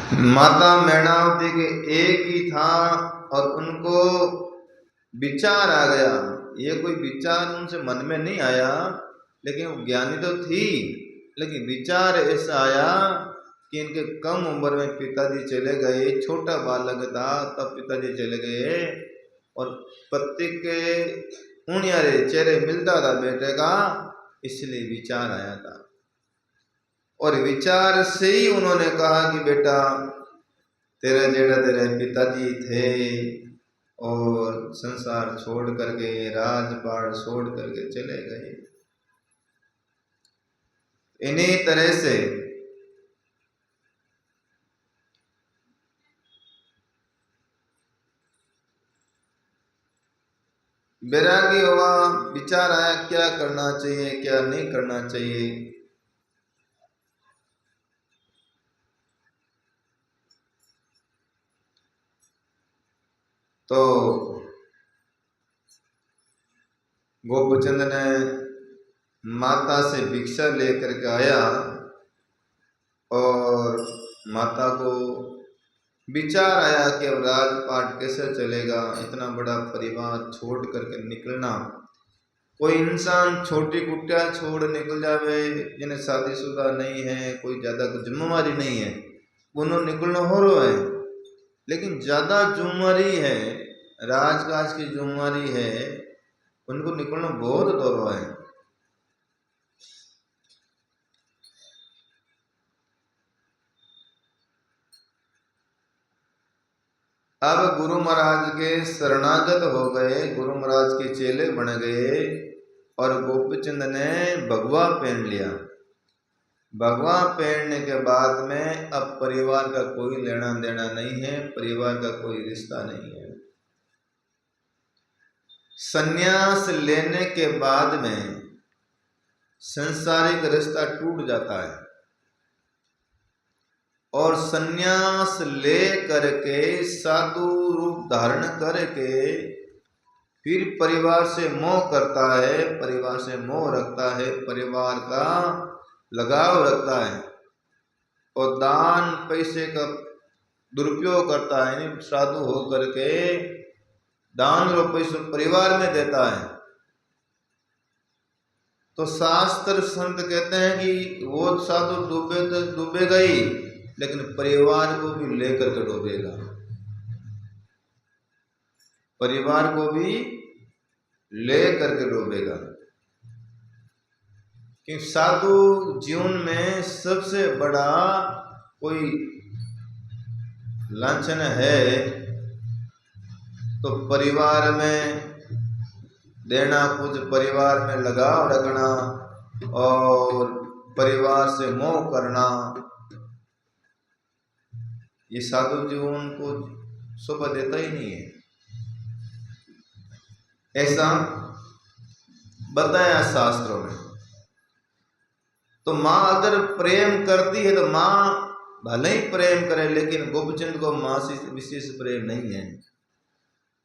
माता मैनावती के एक ही था और उनको विचार आ गया। ये कोई विचार उनसे मन में नहीं आया, लेकिन वो ज्ञानी तो थी, लेकिन विचार ऐसा आया कि इनके कम उम्र में पिताजी चले गए। छोटा बालक था तब पिताजी चले गए और पति के उनियारे चेहरे मिलता था बेटे का, इसलिए विचार आया था। और विचार से ही उन्होंने कहा कि बेटा तेरे जेठा तेरे पिताजी थे और संसार छोड़ करके, राजपाट छोड़ करके चले गए। इन्हीं तरह से वैरागी हुआ, विचार आया क्या करना चाहिए क्या नहीं करना चाहिए। तो गोपचंद ने माता से भिक्षा लेकर के आया और माता को विचार आया कि अब राजपाट कैसे चलेगा, इतना बड़ा परिवार छोड़ करके निकलना। कोई इंसान छोटी कुटिया छोड़ निकल जावे, जिन्हें शादीशुदा नहीं है, कोई ज्यादा जिम्मेवारी नहीं है, उन्होंने निकलना हो रहा है। लेकिन ज्यादा जिम्मेवारी है, राजकाज की जिम्मेवारी है, उनको निकलना बहुत दौर है। अब गुरु महाराज के शरणागत हो गए, गुरु महाराज के चेले बन गए और गोपीचंद ने भगवा पहन लिया। भगवा पहनने के बाद में अब परिवार का कोई लेना देना नहीं है, परिवार का कोई रिश्ता नहीं है। संन्यास लेने के बाद में सांसारिक रिश्ता टूट जाता है और संन्यास ले करके साधु रूप धारण करके फिर परिवार से मोह करता है, परिवार से मोह रखता है, परिवार का लगाव रखता है और दान पैसे का दुरुपयोग करता है। साधु हो करके दान और पैसे परिवार में देता है तो शास्त्र संत कहते हैं कि वो साधु डूबेगा ही, लेकिन परिवार को भी लेकर के डूबेगा, परिवार को भी लेकर के डूबेगा। कि साधु जीवन में सबसे बड़ा कोई लांछन है तो परिवार में देना, कुछ परिवार में लगाव रखना और परिवार से मोह करना, ये साधु जीवन को शोभा देता ही नहीं है। ऐसा बताया शास्त्रों में। तो माँ अगर प्रेम करती है तो माँ भले ही प्रेम करे, लेकिन गोपीचंद को माँ से विशेष प्रेम नहीं है।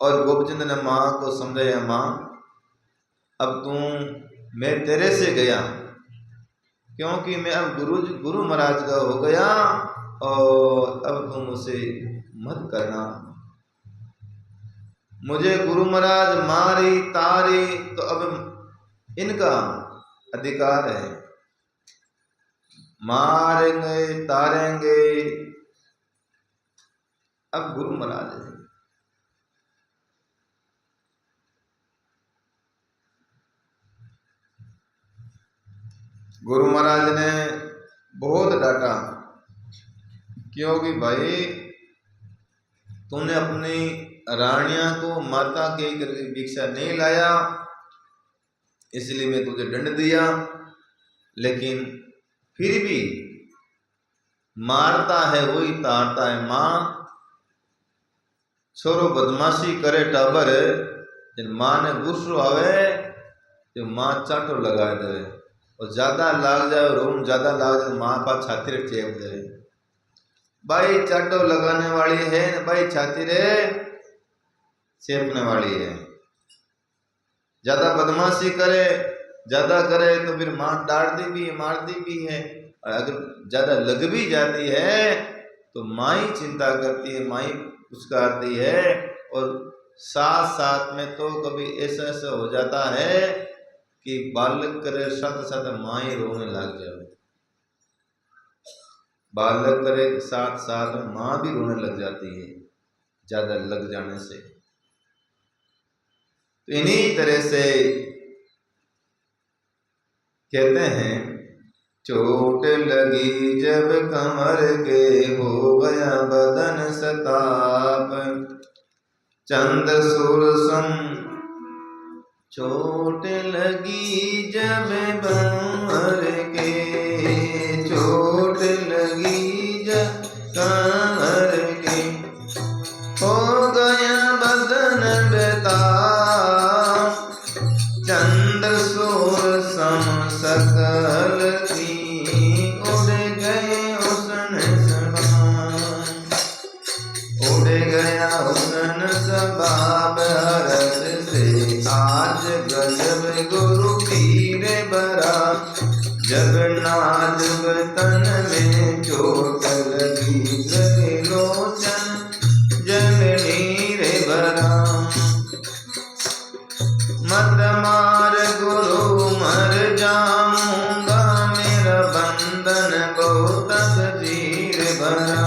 और गोपीचंद ने माँ को समझाया, माँ अब मैं तेरे से गया, क्योंकि मैं अब गुरु महाराज का हो गया और अब तुम उसे मत करना। मुझे गुरु महाराज मारी तारी तो अब इनका अधिकार है, मारेंगे तारेंगे, अब गुरु महाराज है। गुरु महाराज ने बहुत डांटा, क्योंकि भाई तूने अपनी रानियां को माता के भिक्षा नहीं लाया, इसलिए मैं तुझे दंड दिया। लेकिन फिर भी मारता है वही तारता है। माँ छोरो बदमाशी करे टाबर, जब माँ ने गुस्सो आवे तो माँ चाटो लगा दे और ज्यादा लाग जाए, रोम ज्यादा लाग जाए, माँ का छाती रे चेप दे। भाई चाटो लगाने वाली है न भाई, छाती रे चेपने वाली है। ज्यादा बदमाशी करे, ज्यादा करे तो फिर माँ डांटती भी है, मारती भी है। और अगर ज्यादा लग भी जाती है तो माँ ही चिंता करती है, माँ ही पुचकारती है। और साथ साथ में तो कभी ऐसा ऐसा हो जाता है कि बालक करे साथ साथ माँ ही रोने लग जाए, बालक करे साथ साथ माँ भी रोने लग जाती है ज्यादा लग जाने से। तो इन्हीं तरह से कहते हैं, चोट लगी जब कमर के हो गया बदन सताप, चंद सुरसम। चोट लगी जब कमर के, चोट लगी जब कमर के, हो गया बदन बेताब, चंद सुरसम सकल की, उड़ गए हुस्न सबाब, उड़ गया हुस्न सबाब हरस से। आज गजब गुरु पीर बरा, जब नाजुक तन में चोट लगी, लगे लोचन जल नीर भरा। मत मार गुरु मर जाऊंगा, मेरा बंधन बहुत तकदीर भरा।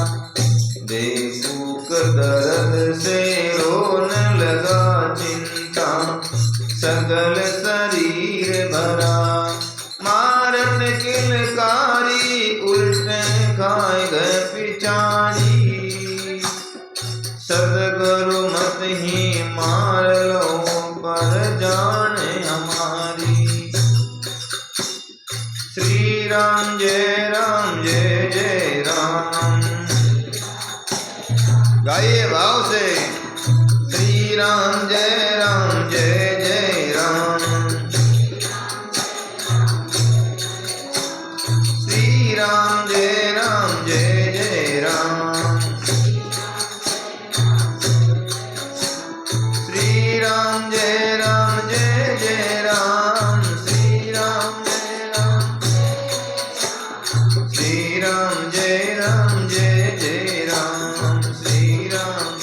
बेफूक दर्द से रोने लगा चिंता, सकल शरीर भरा। मारत किलकारी उल्टे खाए गए पिछाड़ी, सदगुरु मत ही मार लो पर जाने हमारी। श्री राम जय जय राम, गाइए भाव से। श्री राम जय जय राम, श्री राम जय जय राम, श्री राम जय जय राम, श्री राम जय जय राम, श्री राम।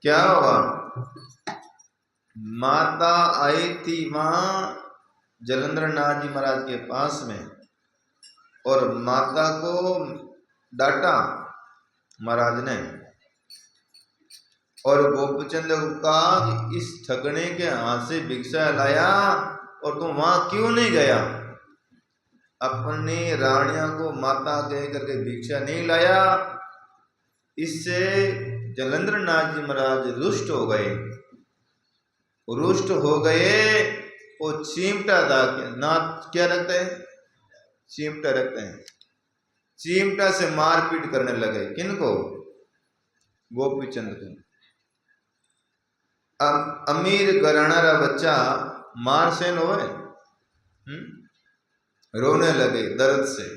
क्या हुआ? माता आई थी वहां जलंधर नाथ जी महाराज के पास में, और माता को डांटा महाराज ने, और गोपचंद को कहा कि इस ठगने के हाथ से भिक्षा लाया और तुम वहां क्यों नहीं गया? अपनी रानियां को माता कह करके भिक्षा नहीं लाया। इससे जलंधर नाथ जी महाराज रुष्ट हो गए, रुष्ट हो गए। वो चिमटा था, नाथ क्या रखते हैं? चिमटा रखते हैं। चिमटा से मारपीट करने लगे। किनको? गोपीचंद को। अब अमीर घराना का बच्चा मार से न होए, रोने लगे दर्द से।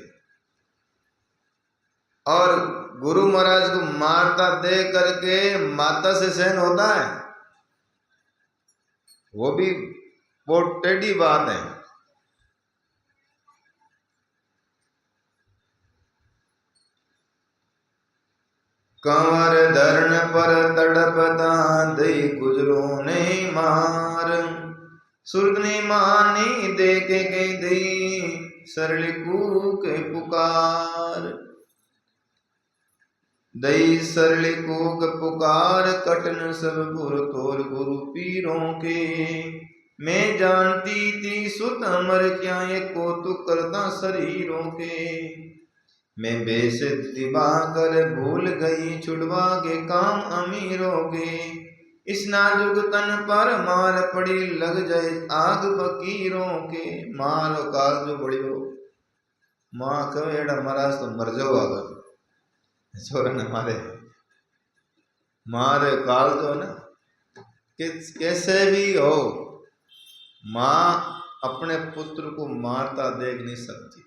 और गुरु महाराज को मारता देख करके माता से सहन होता है? वो भी बहुत टेढ़ी बात है। कंवर धरण पर तड़पता दई गुजरों ने मार, सुरगनी मानी देखे के दी सरल कूक पुकार। दई सरल कूक पुकार कटन सब पुर तोर गुरु पीरों के। मैं जानती थी सुत अमर क्या ये कौतुक करता शरीरों के। मैं बेस दिवा कर भूल गई छुड़वा के काम अमीरों के। इस नाजुक तन पर मार पड़ी लग जाए आग फकीरों के। मार काल जो बड़ी हो माँ कहे एड़ा महाराज तो मर जाओ अगर छोरा ने मारे। मारे काल जो है ना, कैसे भी हो माँ अपने पुत्र को मारता देख नहीं सकती।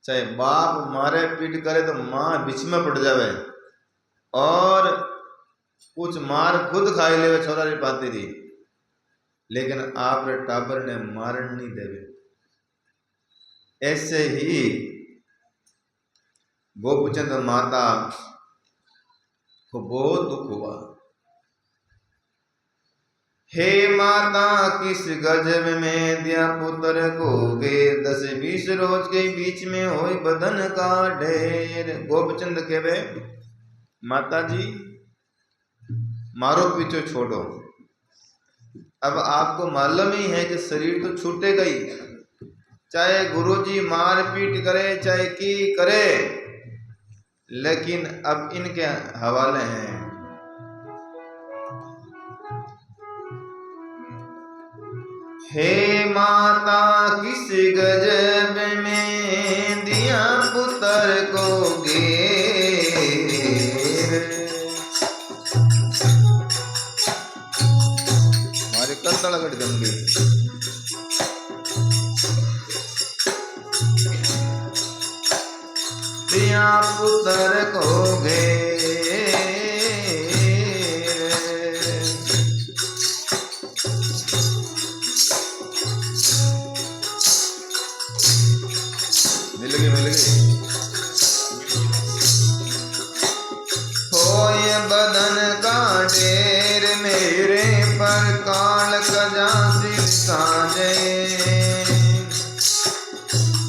चाहे बाप मारे पीट करे तो माँ बीच में पड़ जावे, और कुछ मार खुद खाई ले छोरा नहीं पाती थी, लेकिन आप टाबर ने मारन नहीं देवे। ऐसे ही गोपचंद माता को बहुत दुख हुआ। हे माता किस गजब में दिया पुत्र को गे, 10-20 रोज के बीच में होई बदन का ढेर। गोपचंद कहवे माता जी मारो पीछे छोड़ो, अब आपको मालूम ही है कि शरीर तो छूटेगा ही, चाहे गुरुजी मार पीट करे चाहे की करे, लेकिन अब इनके हवाले हैं। हे माता किस गजब में दिया पुत्र को घेर, हमारे कल तड़गड़ जमगे। दिया पुत्र को घेर, मिल गई होए बदन का ढेर, मेरे पर काल कजा सिर साजे,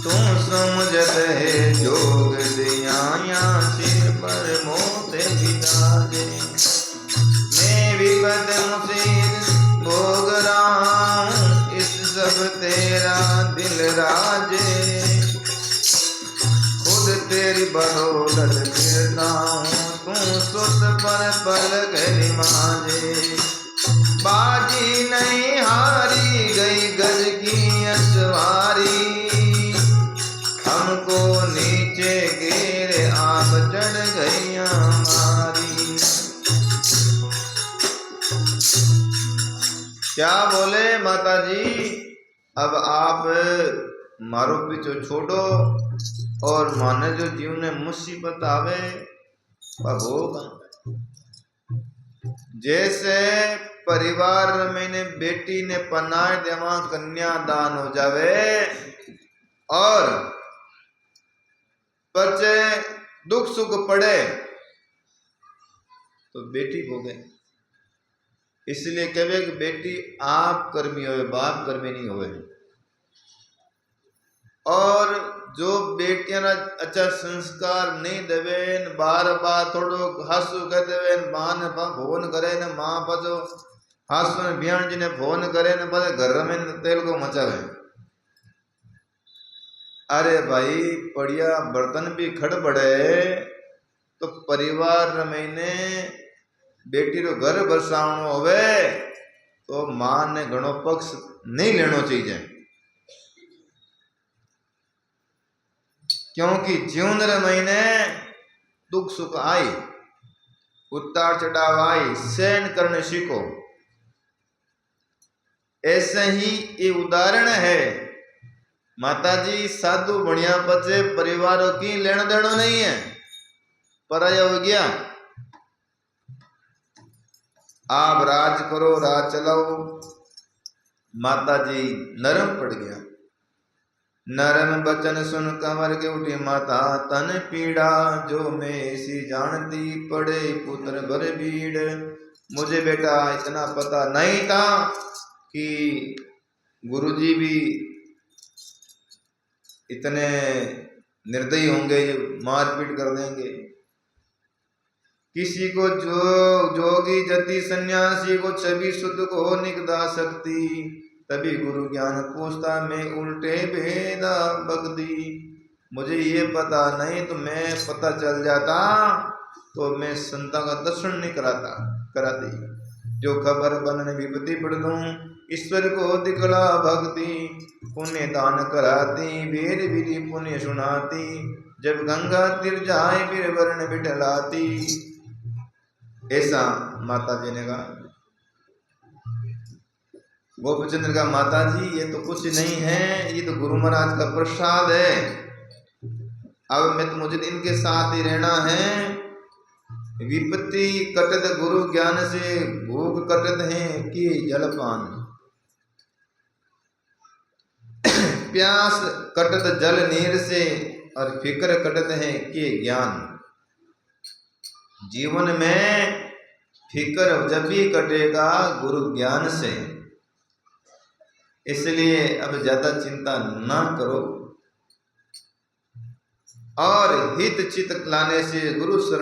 तू समझत है जोग दिया सिर पर मोते बिराजे। मैं विपद मुसीबत भोग रहा हूँ, इस सब तेरा दिल राजे, खुद तेरी बदौलत फिरता हूँ, तू सुत पर पलक निमाजे। बाजी नहीं हारी गई गज की अचवारी, हमको नीचे गिरे आप चढ़ गई हमारी। क्या बोले माता जी, अब आप मारो पीछे छोड़ो और माने जो जीवन में मुसीबत आवे वह होगा। जैसे परिवार में बेटी ने पनाह देवा कन्या दान हो जावे और बच्चे दुख सुख पड़े तो बेटी भोगे, इसलिए कहे कि बेटी आप कर्मी होवे, बाप कर्मी नहीं होवे। और जो बेटियां अच्छा संस्कार नहीं देवे, बार बार थोड़ो हंसू कह देवे, मां ने फोन करे न मां पचो हंसू ने बिहान जी ने फोन करे न पचे घर में तेल को मचावे। अरे भाई बढ़िया बर्तन भी खड़ पड़े तो परिवार महीने बेटी रो घर बरसावनो होवे तो मां ने घणो पक्ष नहीं लेनो चाहिए, क्योंकि जीवन रे महीने दुख सुख आई, उतार चढ़ाव आई, सहन करने सीखो। ऐसे ही ये उदाहरण है माता जी, साधु बढ़िया बच्चे परिवारों की लेना देना नहीं है, पराया हो गया। आप राज करो, राज चलाओ। माता जी नरम पड़ गया, नरम बचन सुन कंवर के उठी माता, तन पीड़ा जो मैं ऐसी जानती, पड़े पुत्र भर भीड़। मुझे बेटा इतना पता नहीं था कि गुरुजी भी इतने निर्दयी होंगे, मारपीट कर देंगे। किसी को जो जोगी जति सन्यासी को छवि शुद्ध को निगदा शक्ति, तभी गुरु ज्ञान पूछता मैं उल्टे भेदा भक्ति। मुझे ये पता नहीं तो मैं पता चल जाता तो मैं संता का दर्शन नहीं कराती। जो खबर बनने विपत्ति पढ़ दूं, ईश्वर को दिखला भक्ति। पुण्य दान कराती, वेद विधि पुण्य सुनाती, जब गंगा तिर जाए फिर वर्ण बिठलाती। ऐसा माता जी ने कहा। गोपचंद्र का माता जी ये तो कुछ नहीं है, ये तो गुरु महाराज का प्रसाद है। अब मैं तो मुझे इनके साथ ही रहना है। विपत्ति कटत गुरु ज्ञान से, भूख कटत है कि जलपान। प्यास कटत जल नीर से और फिक्र कटत है के ज्ञान। जीवन में फिक्र जब भी कटेगा गुरु ज्ञान से, इसलिए अब ज्यादा चिंता ना करो और हित चित लाने से गुरु शरण